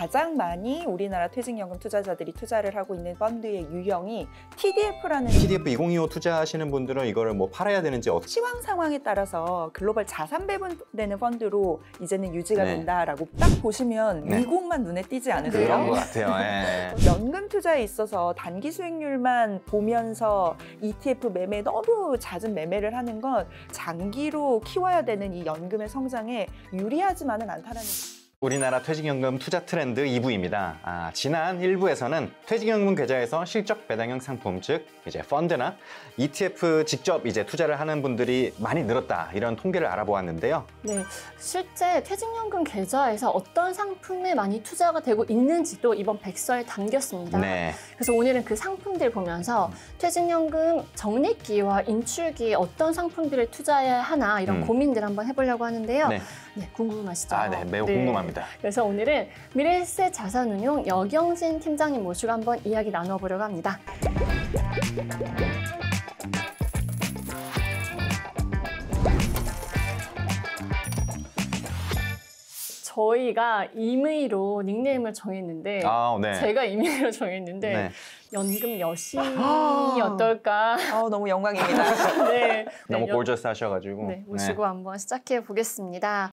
가장 많이 우리나라 퇴직연금 투자자들이 투자를 하고 있는 펀드의 유형이 TDF라는 TDF 2025 투자하시는 분들은 이거를 뭐 팔아야 되는지 시황 상황에 따라서 글로벌 자산 배분되는 펀드로 이제는 유지가 네. 된다라고 딱 보시면 네. 미국만 눈에 띄지 않으세요? 그런 것 같아요. 예. 연금 투자에 있어서 단기 수익률만 보면서 ETF 매매 너무 잦은 매매를 하는 건 장기로 키워야 되는 이 연금의 성장에 유리하지만은 않다라는 우리나라 퇴직연금 투자 트렌드 2부입니다. 지난 1부에서는 퇴직연금 계좌에서 실적 배당형 상품, 즉 이제 펀드나 ETF 직접 이제 투자를 하는 분들이 많이 늘었다, 이런 통계를 알아보았는데요. 네, 실제 퇴직연금 계좌에서 어떤 상품에 많이 투자가 되고 있는지도 이번 백서에 담겼습니다. 네. 그래서 오늘은 그 상품들 보면서 퇴직연금 적립기와 인출기에 어떤 상품들을 투자해야 하나 이런 고민들 한번 해보려고 하는데요. 네. 네, 궁금하시죠? 네, 매우 궁금합니다. 그래서 오늘은 미래에셋 자산운용 여경진 팀장님 모시고 한번 이야기 나눠보려고 합니다. 저희가 임의로 닉네임을 정했는데 네. 제가 임의로 정했는데 네. 연금 여신이 어떨까? 너무 영광입니다. 네, 너무 골저스 하셔가지고. 네, 모시고 한번 시작해 보겠습니다.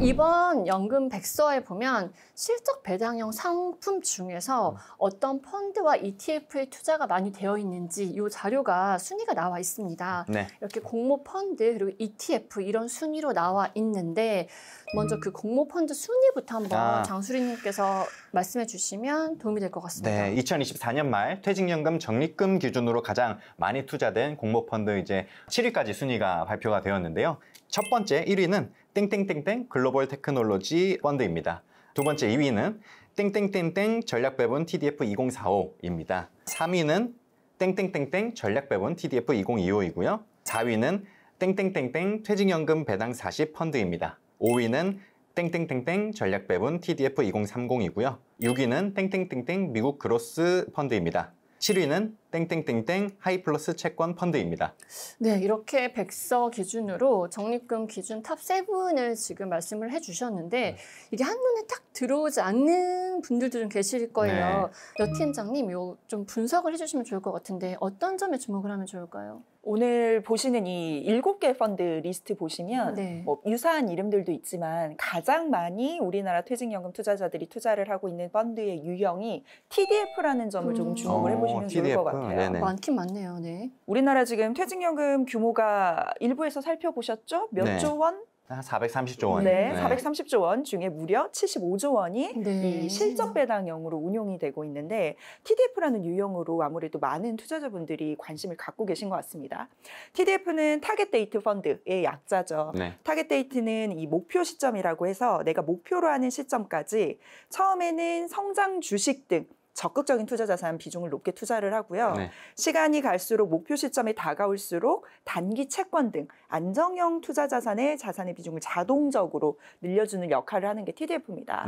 이번 연금 백서에 보면 실적 배당형 상품 중에서 어떤 펀드와 ETF에 투자가 많이 되어 있는지 이 자료가 순위가 나와 있습니다. 네. 이렇게 공모 펀드 그리고 ETF 이런 순위로 나와 있는데 먼저 그 공모 펀드 순위부터 한번 장수리님께서 말씀해 주시면 도움이 될 것 같습니다. 네, 2024년 말 퇴직연금 적립금 기준으로 가장 많이 투자된 공모 펀드 이제 7위까지 순위가 발표가 되었는데요. 첫 번째 1위는 땡땡땡땡 글로벌 테크놀로지 펀드입니다. 두 번째 2위는 땡땡땡땡 전략배분 TDF 2045입니다. 3위는 땡땡땡땡 전략배분 TDF 2025이고요. 4위는 땡땡땡땡 퇴직연금 배당 40 펀드입니다. 5위는 땡땡땡땡 전략배분 TDF 2030이고요. 6위는 땡땡땡땡 미국 그로스 펀드입니다. 7위는 땡땡땡땡 하이플러스 채권 펀드입니다. 네, 이렇게 백서 기준으로 적립금 기준 탑 7을 지금 말씀을 해주셨는데 이게 한눈에 딱 들어오지 않는 분들도 좀 계실 거예요. 여 팀장님, 요 좀 분석을 해주시면 좋을 것 같은데 어떤 점에 주목을 하면 좋을까요? 오늘 보시는 이 7개 펀드 리스트 보시면 뭐 유사한 이름들도 있지만 가장 많이 우리나라 퇴직연금 투자자들이 투자를 하고 있는 펀드의 유형이 TDF라는 점을 조금 주목을 해보시면 좋을 것 같아요. 네네. 많긴 많네요. 네. 우리나라 지금 퇴직연금 규모가 일부에서 살펴보셨죠? 몇 조 원? 430조 원. 네, 430조 원 중에 무려 75조 원이 이 실적 배당형으로 운용이 되고 있는데 TDF라는 유형으로 아무래도 많은 투자자분들이 관심을 갖고 계신 것 같습니다. TDF는 타겟 데이트 펀드의 약자죠. 타겟 데이트는 이 목표 시점이라고 해서 내가 목표로 하는 시점까지 처음에는 성장 주식 등 적극적인 투자 자산 비중을 높게 투자를 하고요. 시간이 갈수록 목표 시점에 다가올수록 단기 채권 등 안정형 투자 자산의 비중을 자동적으로 늘려주는 역할을 하는 게 TDF입니다.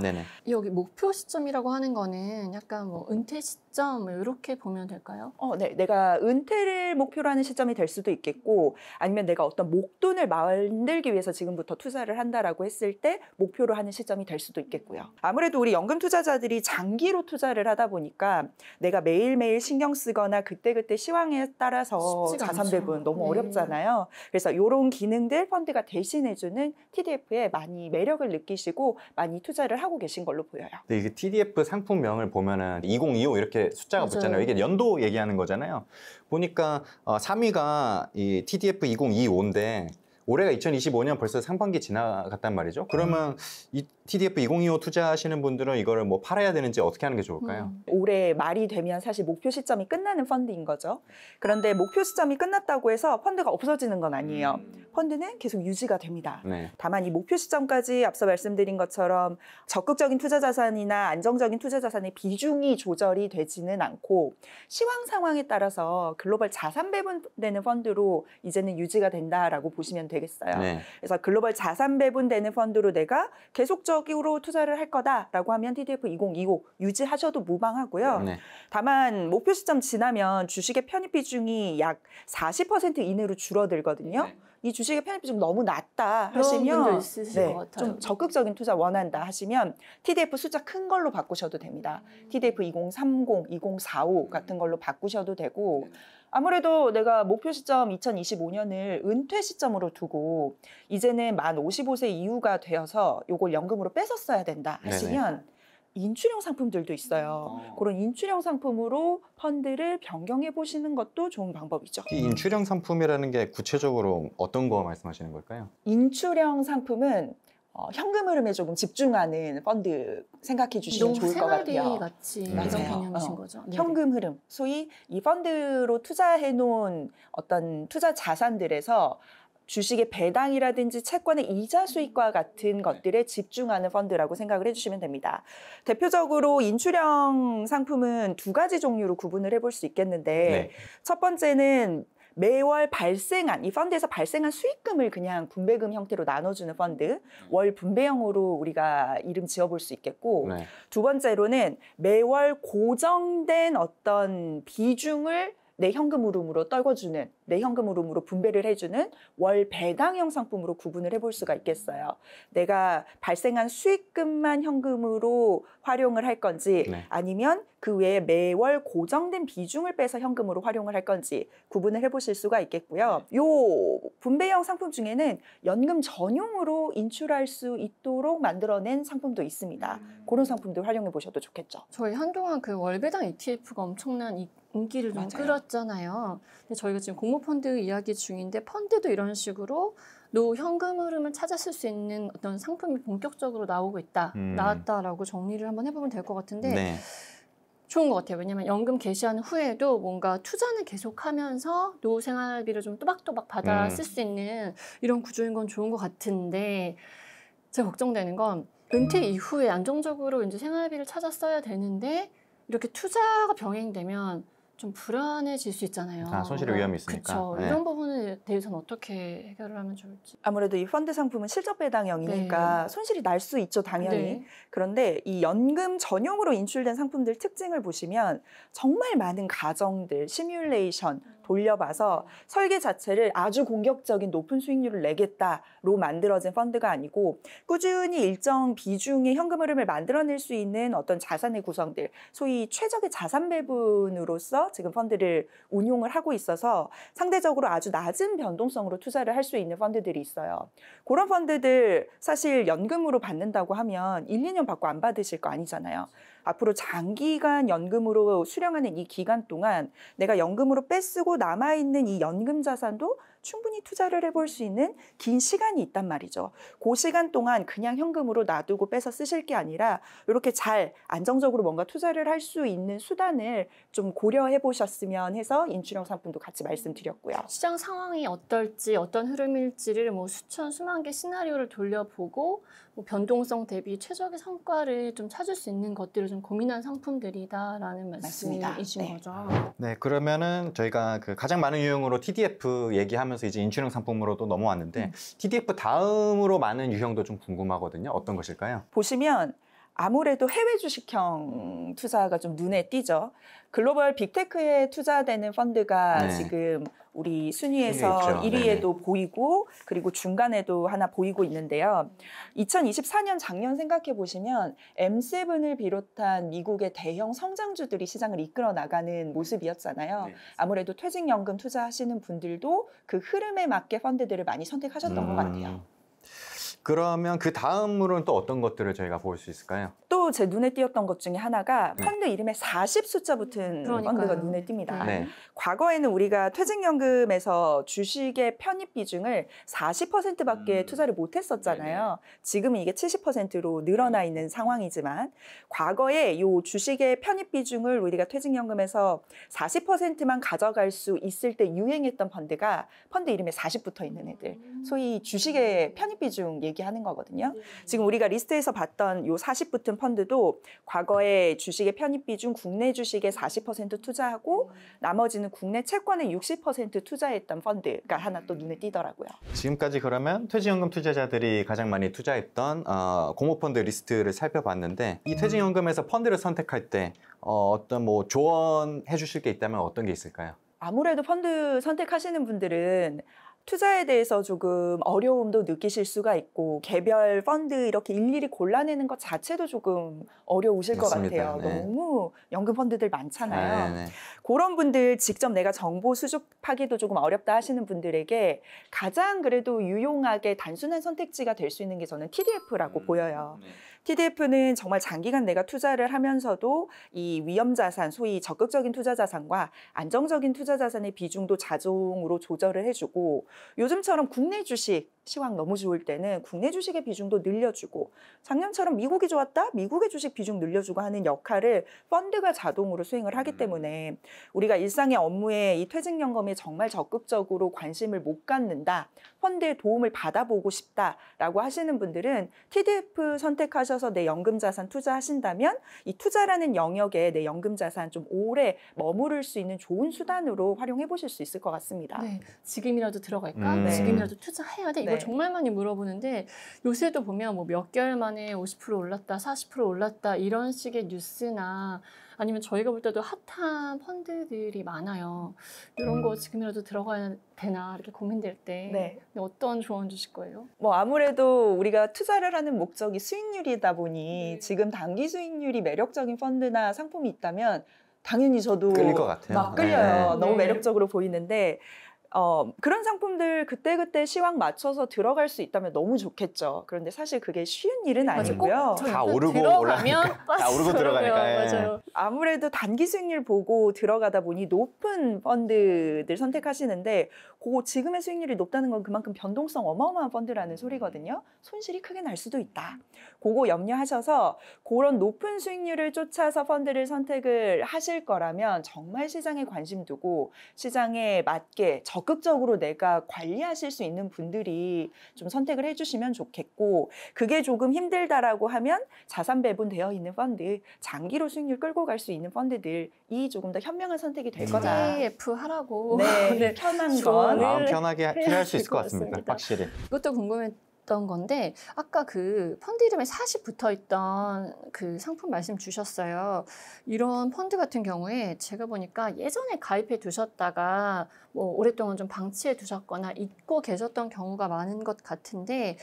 여기 목표 시점이라고 하는 거는 약간 뭐 은퇴 시점 이렇게 보면 될까요? 네, 내가 은퇴를 목표로 하는 시점이 될 수도 있겠고 아니면 내가 어떤 목돈을 만들기 위해서 지금부터 투자를 한다라고 했을 때 목표로 하는 시점이 될 수도 있겠고요. 아무래도 우리 연금 투자자들이 장기로 투자를 하다 보니까 내가 매일매일 신경 쓰거나 그때그때 시황에 따라서 자산 배분 너무 어렵잖아요. 그래서 이런 기능들 펀드가 대신해주는 TDF에 많이 매력을 느끼시고 많이 투자를 하고 계신 걸로 보여요. 네, 이게 TDF 상품명을 보면은 2025 이렇게 숫자가 붙잖아요. 이게 연도 얘기하는 거잖아요. 보니까 3위가 이 TDF 2025인데 올해가 2025년 벌써 상반기 지나갔단 말이죠. 그러면 이 TDF 2025 투자하시는 분들은 이거를 뭐 팔아야 되는지 어떻게 하는 게 좋을까요? 올해 말이 되면 사실 목표 시점이 끝나는 펀드인 거죠. 그런데 목표 시점이 끝났다고 해서 펀드가 없어지는 건 아니에요. 펀드는 계속 유지가 됩니다. 다만 이 목표 시점까지 앞서 말씀드린 것처럼 적극적인 투자 자산이나 안정적인 투자 자산의 비중이 조절이 되지는 않고 시황 상황에 따라서 글로벌 자산 배분되는 펀드로 이제는 유지가 된다라고 보시면 되겠어요. 그래서 글로벌 자산 배분되는 펀드로 내가 계속적으로 투자를 할 거다라고 하면 TDF 2025 유지하셔도 무방하고요. 다만 목표 시점 지나면 주식의 편입 비중이 약 40% 이내로 줄어들거든요. 이 주식의 편입이 좀 너무 낮다 그런 분들 하시면 있으실 것 같아요. 좀 적극적인 투자 원한다 하시면 TDF 숫자 큰 걸로 바꾸셔도 됩니다. TDF 2030, 2045 같은 걸로 바꾸셔도 되고 아무래도 내가 목표 시점 2025년을 은퇴 시점으로 두고 이제는 만 55세 이후가 되어서 요걸 연금으로 뺏었어야 된다 하시면 인출형 상품들도 있어요. 그런 인출형 상품으로 펀드를 변경해 보시는 것도 좋은 방법이죠. 이 인출형 상품이라는 게 구체적으로 어떤 거 말씀하시는 걸까요? 인출형 상품은 현금 흐름에 조금 집중하는 펀드 생각해 주시면 좋을 것 같아요. 생활비 같이 이런 개념이신 거죠. 네네. 현금 흐름, 소위 이 펀드로 투자해 놓은 어떤 투자 자산들에서 주식의 배당이라든지 채권의 이자 수익과 같은 것들에 집중하는 펀드라고 생각을 해주시면 됩니다. 대표적으로 인출형 상품은 두 가지 종류로 구분을 해볼 수 있겠는데 첫 번째는 매월 발생한, 이 펀드에서 발생한 수익금을 그냥 분배금 형태로 나눠주는 펀드, 월 분배형으로 우리가 이름 지어볼 수 있겠고 두 번째로는 매월 고정된 어떤 비중을 내 현금 흐름으로 떨궈주는, 내 현금 흐름으로 분배를 해주는 월 배당형 상품으로 구분을 해볼 수가 있겠어요. 내가 발생한 수익금만 현금으로 활용을 할 건지 아니면 그 외에 매월 고정된 비중을 빼서 현금으로 활용을 할 건지 구분을 해보실 수가 있겠고요. 요 분배형 상품 중에는 연금 전용으로 인출할 수 있도록 만들어낸 상품도 있습니다. 그런 상품들 활용해 보셔도 좋겠죠. 저희 한동안 그 월배당 ETF가 엄청난 인기를 좀 끌었잖아요. 근데 저희가 지금 공모펀드 이야기 중인데 펀드도 이런 식으로 현금 흐름을 찾았을 수 있는 어떤 상품이 본격적으로 나오고 있다, 나왔다라고 정리를 한번 해보면 될 것 같은데 좋은 것 같아요. 왜냐하면 연금 개시한 후에도 뭔가 투자는 계속하면서 노후 생활비를 좀 또박또박 받아 쓸 수 있는 이런 구조인 건 좋은 것 같은데 제가 걱정되는 건 은퇴 이후에 안정적으로 이제 생활비를 찾아 써야 되는데 이렇게 투자가 병행되면 좀 불안해질 수 있잖아요. 손실의 위험이 있으니까. 그렇죠. 이런 부분에 대해서는 어떻게 해결을 하면 좋을지. 아무래도 이 펀드 상품은 실적 배당형이니까 손실이 날 수 있죠, 당연히. 그런데 이 연금 전용으로 인출된 상품들 특징을 보시면 정말 많은 가정들, 시뮬레이션 돌려봐서 설계 자체를 아주 공격적인 높은 수익률을 내겠다로 만들어진 펀드가 아니고 꾸준히 일정 비중의 현금 흐름을 만들어낼 수 있는 어떤 자산의 구성들, 소위 최적의 자산 배분으로서 지금 펀드를 운용을 하고 있어서 상대적으로 아주 낮은 변동성으로 투자를 할 수 있는 펀드들이 있어요. 그런 펀드들 사실 연금으로 받는다고 하면 1, 2년 받고 안 받으실 거 아니잖아요. 앞으로 장기간 연금으로 수령하는 이 기간 동안 내가 연금으로 빼쓰고 남아있는 이 연금 자산도 충분히 투자를 해볼 수 있는 긴 시간이 있단 말이죠. 그 시간 동안 그냥 현금으로 놔두고 빼서 쓰실 게 아니라 이렇게 잘 안정적으로 뭔가 투자를 할 수 있는 수단을 좀 고려해 보셨으면 해서 인출형 상품도 같이 말씀드렸고요. 시장 상황이 어떨지 어떤 흐름일지를 뭐 수만 개 시나리오를 돌려보고 뭐 변동성 대비 최적의 성과를 좀 찾을 수 있는 것들을 좀 고민한 상품들이다라는 말씀이신 거죠. 네, 그러면은 저희가 그 가장 많은 유형으로 TDF 얘기하면서 이제 인출형 상품으로도 넘어왔는데 TDF 다음으로 많은 유형도 좀 궁금하거든요. 어떤 것일까요? 보시면 아무래도 해외 주식형 투자가 좀 눈에 띄죠. 글로벌 빅테크에 투자되는 펀드가 지금 우리 순위에서 1위에도 보이고 그리고 중간에도 하나 보이고 있는데요. 2024년 작년 생각해 보시면 M7을 비롯한 미국의 대형 성장주들이 시장을 이끌어 나가는 모습이었잖아요. 아무래도 퇴직연금 투자하시는 분들도 그 흐름에 맞게 펀드들을 많이 선택하셨던 것 같아요. 그러면 그 다음으로는 또 어떤 것들을 저희가 볼 수 있을까요? 또 제 눈에 띄었던 것 중에 하나가 펀드 이름에 40 숫자 붙은 펀드가 눈에 띕니다. 과거에는 우리가 퇴직연금에서 주식의 편입 비중을 40%밖에 투자를 못했었잖아요. 지금은 이게 70%로 늘어나 있는 상황이지만 과거에 이 주식의 편입 비중을 우리가 퇴직연금에서 40%만 가져갈 수 있을 때 유행했던 펀드가 펀드 이름에 40 붙어 있는 애들. 소위 주식의 편입 비중 얘기하는 거거든요. 지금 우리가 리스트에서 봤던 요 40 붙은 펀드도 과거에 주식의 편입 비중 국내 주식에 40% 투자하고 나머지는 국내 채권에 60% 투자했던 펀드가 하나 또 눈에 띄더라고요. 지금까지 그러면 퇴직연금 투자자들이 가장 많이 투자했던 공모펀드 리스트를 살펴봤는데 이 퇴직연금에서 펀드를 선택할 때 어떤 뭐 조언해 주실 게 있다면 어떤 게 있을까요? 아무래도 펀드 선택하시는 분들은 투자에 대해서 조금 어려움도 느끼실 수가 있고 개별 펀드 이렇게 일일이 골라내는 것 자체도 조금 어려우실 맞습니다. 것 같아요. 네. 너무 연금 펀드들 많잖아요. 네네. 그런 분들 직접 내가 정보 수집하기도 조금 어렵다 하시는 분들에게 가장 그래도 유용하게 단순한 선택지가 될 수 있는 게 저는 TDF라고 보여요. 네. TDF는 정말 장기간 내가 투자를 하면서도 이 위험 자산, 소위 적극적인 투자 자산과 안정적인 투자 자산의 비중도 자동으로 조절을 해주고 요즘처럼 국내 주식 시황 너무 좋을 때는 국내 주식의 비중도 늘려주고 작년처럼 미국이 좋았다? 미국의 주식 비중 늘려주고 하는 역할을 펀드가 자동으로 수행을 하기 때문에 우리가 일상의 업무에 이 퇴직연금에 정말 적극적으로 관심을 못 갖는다. 펀드의 도움을 받아보고 싶다라고 하시는 분들은 TDF 선택하셔서 내 연금 자산 투자하신다면 이 투자라는 영역에 내 연금 자산 좀 오래 머무를 수 있는 좋은 수단으로 활용해 보실 수 있을 것 같습니다. 네, 지금이라도 들어갈까? 네. 지금이라도 투자해야 돼? 이걸 네. 정말 많이 물어보는데 요새도 보면 뭐 몇 개월 만에 50% 올랐다, 40% 올랐다 이런 식의 뉴스나 아니면 저희가 볼 때도 핫한 펀드들이 많아요. 이런 거 지금이라도 들어가야 되나 이렇게 고민될 때 네. 어떤 조언 주실 거예요? 뭐 아무래도 우리가 투자를 하는 목적이 수익률이다 보니 네. 지금 단기 수익률이 매력적인 펀드나 상품이 있다면 당연히 저도 끌릴 것 같아요. 막 끌려요. 네. 너무 네. 매력적으로 보이는데 그런 상품들 그때그때 시황 맞춰서 들어갈 수 있다면 너무 좋겠죠. 그런데 사실 그게 쉬운 일은 아니고요. 저 다 약간 오르고 들어가면 다 오르고 들어가니까. 예. 맞아요. 아무래도 단기 수익률 보고 들어가다 보니 높은 펀드들 선택하시는데 그거 지금의 수익률이 높다는 건 그만큼 변동성 어마어마한 펀드라는 소리거든요. 손실이 크게 날 수도 있다. 그거 염려하셔서 그런 높은 수익률을 쫓아서 펀드를 선택을 하실 거라면 정말 시장에 관심 두고 시장에 맞게 적극적으로 내가 관리하실 수 있는 분들이 좀 선택을 해주시면 좋겠고 그게 조금 힘들다라고 하면 자산 배분되어 있는 펀드, 장기로 수익률 끌고 갈 수 있는 펀드들이 조금 더 현명한 선택이 될 거다. TF 하라고. 네, 네. 편한 조언을 건. 마음 편하게 필요할 수 해야 있을 것 될 것 같습니다. 같습니다. 확실히. 이것도 궁금했던 건데 아까 그 펀드 이름에 40 붙어 있던 그 상품 말씀 주셨어요. 이런 펀드 같은 경우에 제가 보니까 예전에 가입해 두셨다가 뭐 오랫동안 좀 방치해 두셨거나 잊고 계셨던 경우가 많은 것 같은데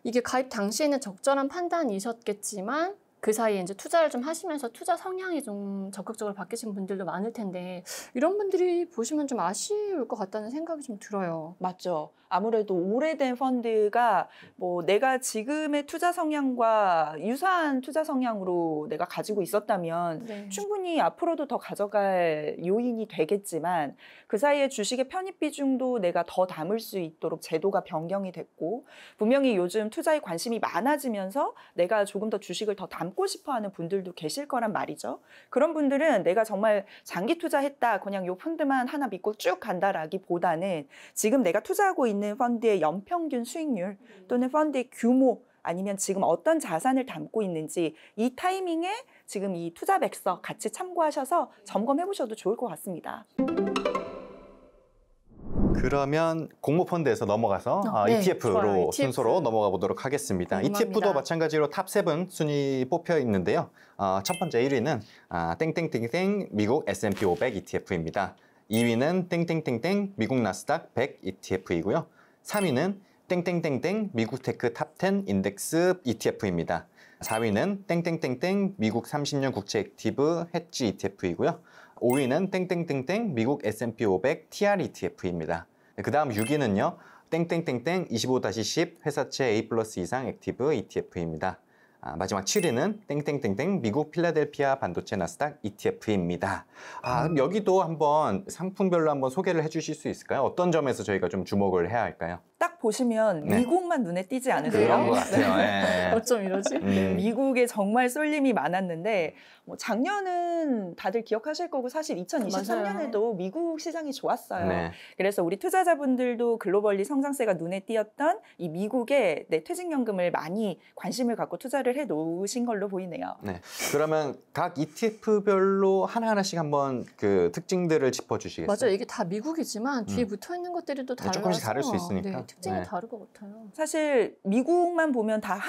이게 가입 당시에는 적절한 판단이셨겠지만 그 사이에 이제 투자를 좀 하시면서 투자 성향이 좀 적극적으로 바뀌신 분들도 많을 텐데 이런 분들이 보시면 좀 아쉬울 것 같다는 생각이 좀 들어요. 맞죠. 아무래도 오래된 펀드가 뭐 내가 지금의 투자 성향과 유사한 투자 성향으로 내가 가지고 있었다면 네. 충분히 앞으로도 더 가져갈 요인이 되겠지만 그 사이에 주식의 편입 비중도 내가 더 담을 수 있도록 제도가 변경이 됐고 분명히 요즘 투자에 관심이 많아지면서 내가 조금 더 주식을 더 담고 싶어하는 분들도 계실 거란 말이죠. 그런 분들은 내가 정말 장기 투자했다 그냥 요 펀드만 하나 믿고 쭉 간다라기보다는 지금 내가 투자하고 있는 펀드의 연평균 수익률 또는 펀드의 규모 아니면 지금 어떤 자산을 담고 있는지 이 타이밍에 지금 이 투자 백서 같이 참고하셔서 점검해 보셔도 좋을 것 같습니다. 그러면 공모펀드에서 넘어가서 네, ETF로 좋아요. ETF. 순서로 넘어가 보도록 하겠습니다. 궁금합니다. ETF도 마찬가지로 탑 7 순위 뽑혀 있는데요. 첫 번째 1위는 땡땡땡땡 미국 S&P 500 ETF입니다. 2위는 땡땡땡땡 미국 나스닥 100 ETF이고요. 3위는 땡땡땡땡 미국 테크 탑 10 인덱스 ETF입니다. 4위는 땡땡땡땡 미국 30년 국채 액티브 헤지 ETF이고요. 5위는 땡땡땡땡 미국 S&P 500 TR ETF입니다. 그 다음 6위는요. 땡땡땡땡 25-10 회사채 A+ 이상 액티브 ETF입니다. 마지막 7위는 땡땡땡땡 미국 필라델피아 반도체 나스닥 ETF입니다. 그럼 여기도 한번 상품별로 한번 소개를 해주실 수 있을까요? 어떤 점에서 저희가 좀 주목을 해야 할까요? 딱 보시면 네. 미국만 눈에 띄지 않으세요? 그런 것 같아요. 네. 어쩜 이러지? 미국에 정말 쏠림이 많았는데 뭐 작년은 다들 기억하실 거고 사실 2023년에도 미국 시장이 좋았어요. 네. 그래서 우리 투자자분들도 글로벌리 성장세가 눈에 띄었던 이 미국에 퇴직연금을 많이 관심을 갖고 투자를 해 놓으신 걸로 보이네요. 네. 그러면 각 ETF별로 하나하나씩 한번 그 특징들을 짚어주시겠어요? 맞아요. 이게 다 미국이지만 뒤에 붙어 있는 것들이 또 달라서 조금씩 다를 수 있으니까. 네, 특징이 특징이 네. 다를 것 같아요. 사실 미국만 보면 다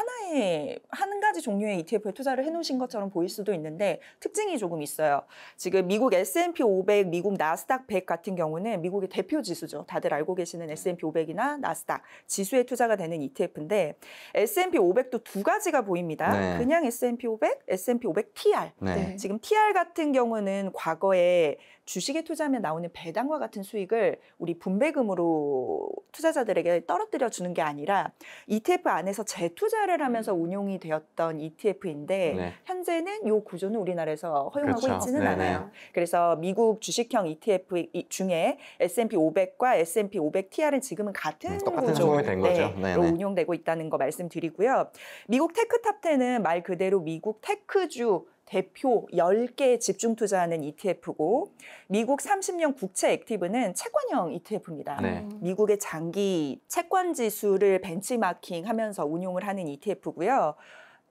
한 가지 종류의 ETF에 투자를 해놓으신 것처럼 보일 수도 있는데 특징이 조금 있어요. 지금 미국 S&P 500, 미국 나스닥 100 같은 경우는 미국의 대표 지수죠. 다들 알고 계시는 S&P 500이나 나스닥 지수에 투자가 되는 ETF인데 S&P 500도 두 가지가 보입니다. 네. 그냥 S&P 500, S&P 500 TR. 네. 지금 TR 같은 경우는 과거에 주식에 투자하면 나오는 배당과 같은 수익을 우리 분배금으로 투자자들에게 떨어뜨려 주는 게 아니라 ETF 안에서 재투자를 하면서 운용이 되었던 ETF인데 네. 현재는 이 구조는 우리나라에서 허용하고 그렇죠. 있지는 네네. 않아요. 그래서 미국 주식형 ETF 중에 S&P 500과 S&P 500 TR은 지금은 같은 똑같은 구조로 상품이 된 거죠. 네네. 운용되고 있다는 거 말씀드리고요. 미국 테크탑10은 말 그대로 미국 테크주 대표 10개에 집중 투자하는 ETF고 미국 30년 국채 액티브는 채권형 ETF입니다. 네. 미국의 장기 채권 지수를 벤치마킹하면서 운용을 하는 ETF고요.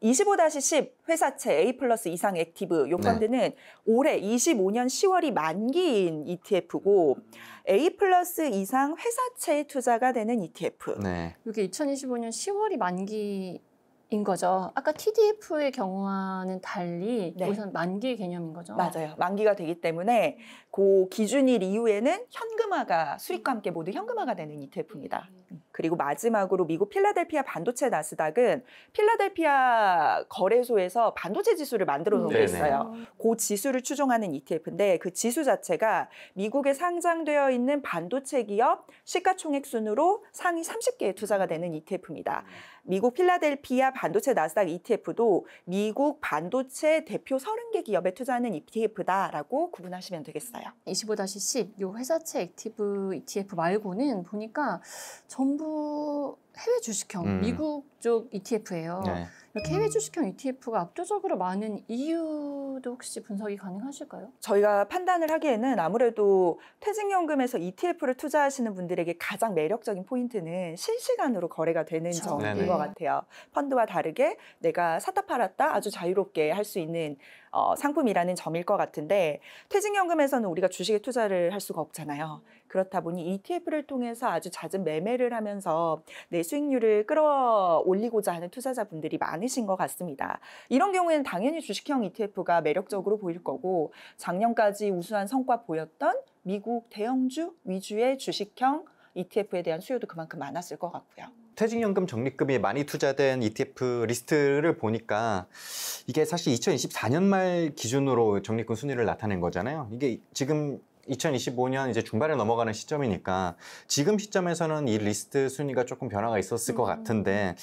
25-10 회사채 A+ 이상 액티브 요 네. 펀드는 올해 25년 10월이 만기인 ETF고 A+ 이상 회사채에 투자가 되는 ETF. 네. 이게 2025년 10월이 만기인 거죠. 아까 TDF의 경우와는 달리 네. 여기서는 만기 개념인 거죠. 맞아요. 만기가 되기 때문에 그 기준일 이후에는 현금화가 수익과 함께 모두 현금화가 되는 ETF입니다. 그리고 마지막으로 미국 필라델피아 반도체 나스닥은 필라델피아 거래소에서 반도체 지수를 만들어 놓은 게 네네. 있어요. 그 지수를 추종하는 ETF인데 그 지수 자체가 미국에 상장되어 있는 반도체 기업 시가총액 순으로 상위 30개에 투자가 되는 ETF입니다. 미국 필라델피아 반도체 나스닥 ETF도 미국 반도체 대표 30개 기업에 투자하는 ETF다라고 구분하시면 되겠어요. 25-10 요 회사채 액티브 ETF 말고는 보니까 전부 해외 주식형 미국 쪽 ETF예요. 네. 이렇게 해외 주식형 ETF가 압도적으로 많은 이유도 혹시 분석이 가능하실까요? 저희가 판단을 하기에는 아무래도 퇴직연금에서 ETF를 투자하시는 분들에게 가장 매력적인 포인트는 실시간으로 거래가 되는 그렇죠. 점인 네네. 것 같아요. 펀드와 다르게 내가 샀다 팔았다 아주 자유롭게 할 수 있는 상품이라는 점일 것 같은데 퇴직연금에서는 우리가 주식에 투자를 할 수가 없잖아요. 그렇다 보니 ETF를 통해서 아주 잦은 매매를 하면서 내 수익률을 끌어올리고자 하는 투자자분들이 많으신 것 같습니다. 이런 경우에는 당연히 주식형 ETF가 매력적으로 보일 거고 작년까지 우수한 성과 보였던 미국 대형주 위주의 주식형 ETF에 대한 수요도 그만큼 많았을 것 같고요. 퇴직연금 적립금이 많이 투자된 ETF 리스트를 보니까 이게 사실 2024년 말 기준으로 적립금 순위를 나타낸 거잖아요. 이게 지금 2025년 이제 중반에 넘어가는 시점이니까 지금 시점에서는 이 리스트 순위가 조금 변화가 있었을 것 같은데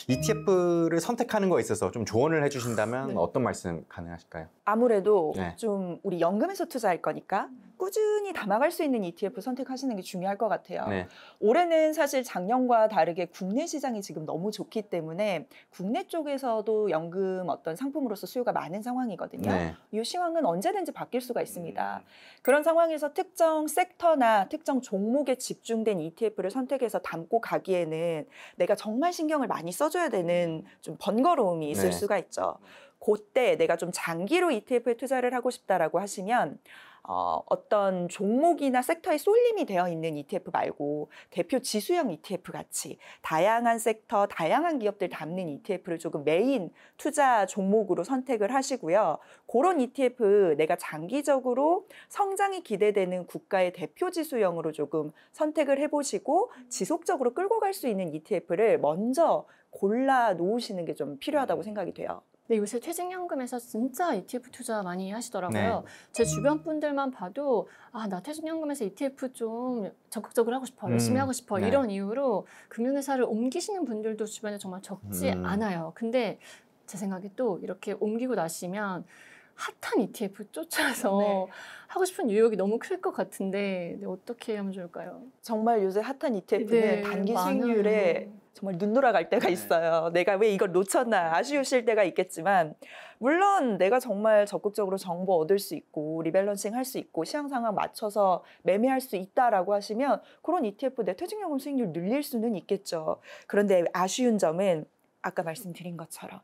ETF를 선택하는 거에 있어서 좀 조언을 해주신다면 네. 어떤 말씀 가능하실까요? 아무래도 네. 좀 우리 연금에서 투자할 거니까 꾸준히 담아갈 수 있는 ETF 선택하시는 게 중요할 것 같아요. 네. 올해는 사실 작년과 다르게 국내 시장이 지금 너무 좋기 때문에 국내 쪽에서도 연금 어떤 상품으로서 수요가 많은 상황이거든요. 네. 이 시황은 언제든지 바뀔 수가 있습니다. 그런 상황에서 특정 섹터나 특정 종목에 집중된 ETF를 선택해서 담고 가기에는 내가 정말 신경을 많이 써줘야 되는 좀 번거로움이 있을 네. 수가 있죠. 그때 내가 좀 장기로 ETF에 투자를 하고 싶다라고 하시면 어떤 종목이나 섹터에 쏠림이 되어 있는 ETF 말고 대표 지수형 ETF 같이 다양한 섹터, 다양한 기업들 담는 ETF를 조금 메인 투자 종목으로 선택을 하시고요. 그런 ETF 내가 장기적으로 성장이 기대되는 국가의 대표 지수형으로 조금 선택을 해보시고 지속적으로 끌고 갈 수 있는 ETF를 먼저 골라 놓으시는 게 좀 필요하다고 생각이 돼요. 네, 요새 퇴직연금에서 진짜 ETF 투자 많이 하시더라고요. 네. 제 주변 분들만 봐도 나 퇴직연금에서 ETF 좀 적극적으로 하고 싶어, 열심히 하고 싶어 네. 이런 이유로 금융회사를 옮기시는 분들도 주변에 정말 적지 않아요. 근데 제 생각에 또 이렇게 옮기고 나시면 핫한 ETF 쫓아서 네. 하고 싶은 유혹이 너무 클 것 같은데 어떻게 하면 좋을까요? 정말 요새 핫한 ETF는 네, 단기 많아요. 수익률에 정말 눈 돌아갈 때가 있어요. 내가 왜 이걸 놓쳤나 아쉬우실 때가 있겠지만 물론 내가 정말 적극적으로 정보 얻을 수 있고 리밸런싱 할 수 있고 시황 상황 맞춰서 매매할 수 있다라고 하시면 그런 ETF 내 퇴직연금 수익률 늘릴 수는 있겠죠. 그런데 아쉬운 점은 아까 말씀드린 것처럼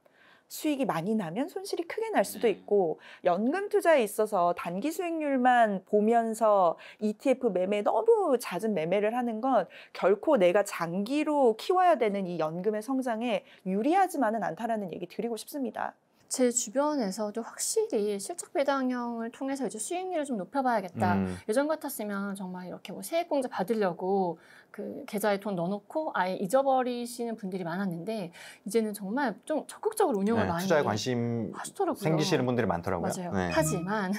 수익이 많이 나면 손실이 크게 날 수도 있고 연금 투자에 있어서 단기 수익률만 보면서 ETF 매매 너무 잦은 매매를 하는 건 결코 내가 장기로 키워야 되는 이 연금의 성장에 유리하지만은 않다라는 얘기 드리고 싶습니다. 제 주변에서도 확실히 실적 배당형을 통해서 이제 수익률을 좀 높여봐야겠다. 예전 같았으면 정말 이렇게 뭐 세액공제 받으려고 그 계좌에 돈 넣어놓고 아예 잊어버리시는 분들이 많았는데 이제는 정말 좀 적극적으로 운용을 많이 투자에 관심 하시더라고요. 생기시는 분들이 많더라고요. 맞아요. 네. 하지만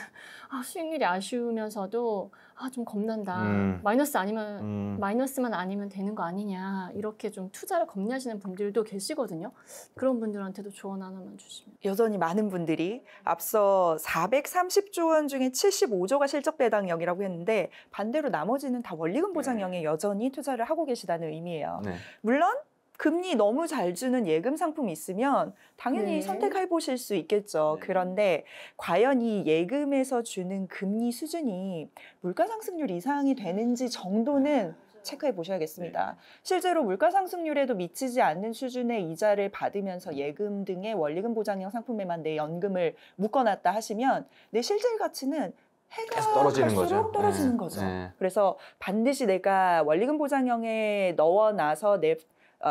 수익률이 아쉬우면서도 좀 겁난다. 마이너스만 아니면 되는 거 아니냐. 이렇게 좀 투자를 겁내하시는 분들도 계시거든요. 그런 분들한테도 조언 하나만 주시면. 여전히 많은 분들이 앞서 430조 원 중에 75조가 실적 배당형이라고 했는데 반대로 나머지는 다 원리금 보장형에 여전히 투자를 하고 계시다는 의미예요. 네. 물론 금리 너무 잘 주는 예금 상품이 있으면 당연히 네. 선택해 보실 수 있겠죠. 그런데 과연 이 예금에서 주는 금리 수준이 물가 상승률 이상이 되는지 정도는 체크해 보셔야겠습니다. 실제로 물가 상승률에도 미치지 않는 수준의 이자를 받으면서 예금 등의 원리금 보장형 상품에만 내 연금을 묶어놨다 하시면 내 실질 가치는 해가 떨어지는 갈수록 거죠. 떨어지는 거죠. 네. 그래서 반드시 내가 원리금 보장형에 넣어놔서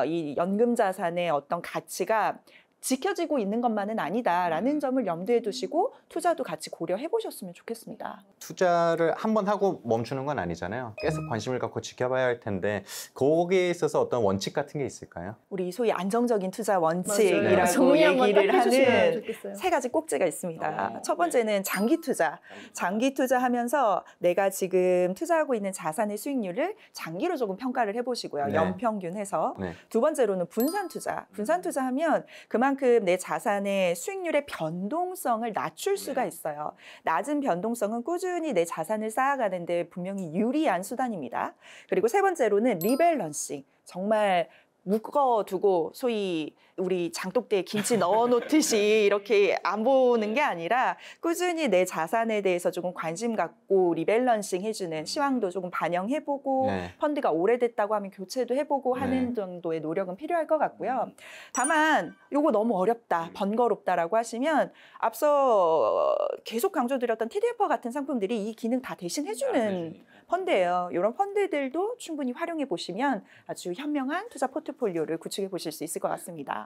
이 연금 자산의 어떤 가치가 지켜지고 있는 것만은 아니다라는 점을 염두에 두시고 투자도 같이 고려해 보셨으면 좋겠습니다. 투자를 한번 하고 멈추는 건 아니잖아요. 계속 관심을 갖고 지켜봐야 할 텐데 거기에 있어서 어떤 원칙 같은 게 있을까요? 우리 소위 안정적인 투자 맞아요. 원칙이라고 정리 한번 얘기를 딱 해주시면 하는 좋겠어요. 세 가지 꼭지가 있습니다. 첫 번째는 장기 투자. 장기 투자하면서 내가 지금 투자하고 있는 자산의 수익률을 장기로 조금 평가를 해보시고요. 네. 연평균해서. 네. 두 번째로는 분산 투자. 분산 투자하면 그만큼 내 자산의 수익률의 변동성을 낮출 수가 있어요. 낮은 변동성은 꾸준히 내 자산을 쌓아가는데 분명히 유리한 수단입니다. 그리고 세 번째로는 리밸런싱. 정말 묶어두고 소위 우리 장독대에 김치 넣어놓듯이 이렇게 안 보는 게 아니라 꾸준히 내 자산에 대해서 조금 관심 갖고 리밸런싱 해주는 시황도 조금 반영해보고 네. 펀드가 오래됐다고 하면 교체도 해보고 하는 정도의 노력은 필요할 것 같고요. 다만 이거 너무 어렵다, 번거롭다라고 하시면 앞서 계속 강조드렸던 TDF와 같은 상품들이 이 기능 다 대신 해주는 펀드예요. 이런 펀드들도 충분히 활용해 보시면 아주 현명한 투자 포트폴리오를 구축해 보실 수 있을 것 같습니다.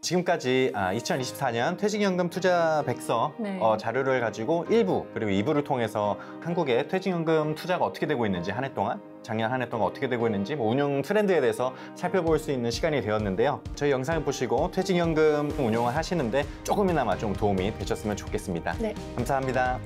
지금까지 2024년 퇴직연금 투자 백서 네. 자료를 가지고 1부 그리고 2부를 통해서 한국의 퇴직연금 투자가 어떻게 되고 있는지 한 해 동안 작년 한 해 동안 어떻게 되고 있는지 운용 트렌드에 대해서 살펴볼 수 있는 시간이 되었는데요. 저희 영상을 보시고 퇴직연금 운용을 하시는데 조금이나마 좀 도움이 되셨으면 좋겠습니다. 네. 감사합니다.